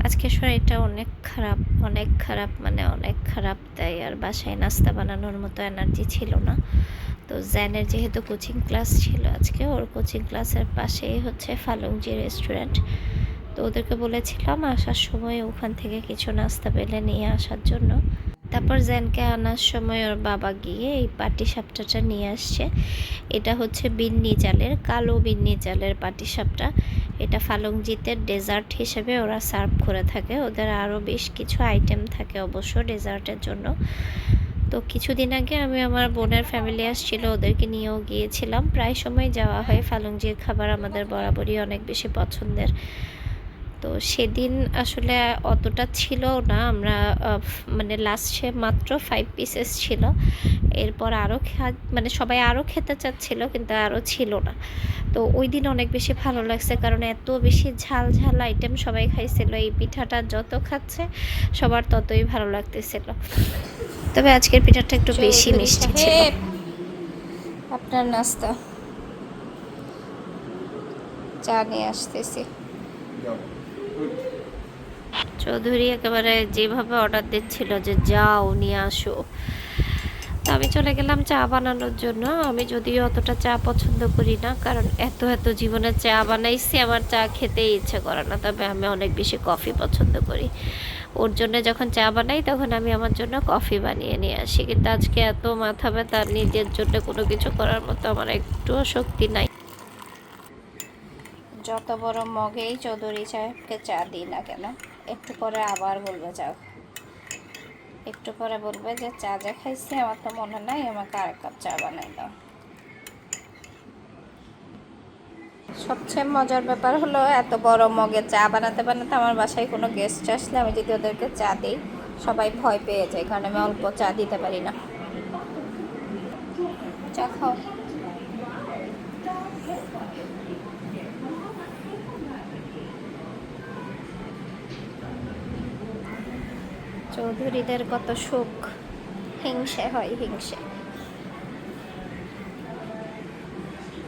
আজকে শরীরটা অনেক খারাপ, মানে অনেক খারাপ। তাই আর বাসায় নাস্তা বানানোর মতো এনার্জি ছিল না। তো জ্যানের যেহেতু কোচিং ক্লাস ছিল আজকে, ওর কোচিং ক্লাসের পাশেই হচ্ছে ফালুংজি রেস্টুরেন্ট। তো ওদেরকে বলেছিলাম আসার সময় ওখান থেকে কিছু নাস্তা পেলে নিয়ে আসার জন্য। তারপর জ্যানকে আনার সময় ওর বাবা গিয়ে এই পাটিসাপটাটা নিয়ে আসছে। এটা হচ্ছে বিন্নি চালের, কালো বিন্নি চালের পাটিসাপটা। এটা ফালুংজিতে ডেজার্ট হিসেবে ওরা সার্ভ করে থাকে। ওদের আরও বেশ কিছু আইটেম থাকে অবশ্য ডেজার্টের জন্য। তো কিছুদিন আগে আমি আমার বোনের ফ্যামিলি আসছিল, ওদেরকে নিয়েও গিয়েছিলাম। প্রায় সময় যাওয়া হয়, ফালুংজির খাবার আমাদের বরাবরই অনেক বেশি পছন্দের। তো সেদিন আসলে অতটা ছিল না, আমরা মানে লাস্টে মাত্র 5 পিসেস ছিল। এরপর আরও মানে সবাই আরও খেতে চাচ্ছিল কিন্তু আরও ছিল না। তো ওই দিন অনেক বেশি ভালো লাগছে, কারণ এত বেশি ঝাল ঝাল আইটেম সবাই খাইছিল। এই পিঠাটা যত খাচ্ছে সবার ততই ভালো লাগতেছিল। তবে আজকের পিঠাটা একটু বেশি মিষ্টি ছিল। আপনার নাস্তা চা নিয়ে আসতেছি। চৌধুরী একেবারে যেভাবে অর্ডার দিচ্ছিল যে যাও নিয়ে আসো, তো আমি চলে গেলাম চা বানানোর জন্য। আমি যদিও অতটা চা পছন্দ করি না, কারণ এত জীবনে চা বানাইছি, আমার চা খেতেই ইচ্ছে করে না। তবে আমি অনেক বেশি কফি পছন্দ করি। ওর জন্য যখন চা বানাই তখন আমি আমার জন্য কফি বানিয়ে নিয়ে আসি। কিন্তু আজকে এত মাথা ব্যথা, নিজের জন্য কোনো কিছু করার মতো আমার একটুও শক্তি নাই। যত বড় মগেই চৌধুরী সাহেবকে চা দিই না কেন, একটু পরে আবার বলবে চা, একটু পরে বলবে যে চা যা খাইছি আমার তো মনে নাই, আমাকে আর এক কাপ চা বানাই দাও। সবচেয়ে মজার ব্যাপার হলো এত বড় মগে চা বানাতে বানাতে আমার বাসায় কোনো গেস্ট আসলে আমি যদি ওদেরকে চা দিই সবাই ভয় পেয়ে যায়, কারণ আমি অল্প চা দিতে পারি না। চা খাও। চৌধুরীদের কত সুখ, হিংসে হয় হিংসে।